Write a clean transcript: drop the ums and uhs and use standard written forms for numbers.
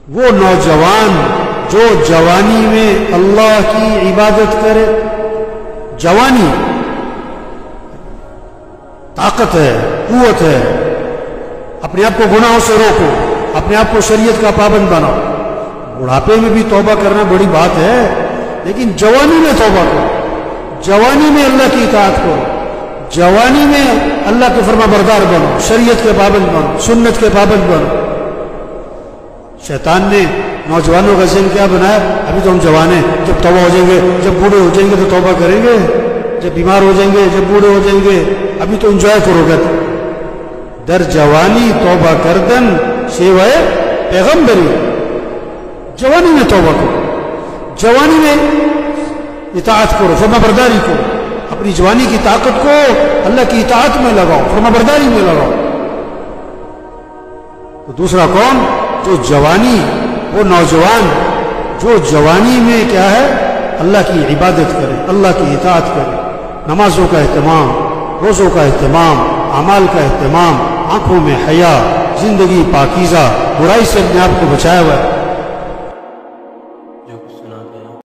وہ نوجوان جو جوانی میں اللہ کی عبادت کرے. جوانی طاقت ہے، قوت ہے. اپنے آپ کو گناہوں سے روکو، اپنے آپ کو شریعت کا پابند بناؤ. بڑھاپے میں بھی توبہ کرنا بڑی بات ہے، لیکن جوانی میں توبہ کرو، جوانی میں اللہ کی اطاعت کرو، جوانی میں اللہ کے فرما بردار بنو، شریعت کے پابند بنو، سنت کے پابند بنو. شیطان نے نوجوانوں کا ذہن کیا بنایا؟ ابھی تو ہم جوان ہیں، جب توبہ ہو جائیں گے، جب بوڑھے ہو جائیں گے تو توبہ کریں گے، جب بیمار ہو جائیں گے، جب بوڑھے ہو جائیں گے، ابھی تو انجوائے کرو گے. در جوانی توبہ کردن سوائے پیغمبری. جوانی میں توبہ کرو، جوانی میں اطاعت کرو، فرما برداری کرو. اپنی جوانی کی طاقت کو اللہ کی اطاعت میں لگاؤ، فرما برداری میں لگاؤ. تو دوسرا کون؟ جو جوانی، وہ نوجوان جو جوانی میں کیا ہے؟ اللہ کی عبادت کرے، اللہ کی اطاعت کرے. نمازوں کا اہتمام، روزوں کا اہتمام، اعمال کا اہتمام، آنکھوں میں حیا، زندگی پاکیزہ، برائی سے اپنے آپ کو بچایا ہوا ہے.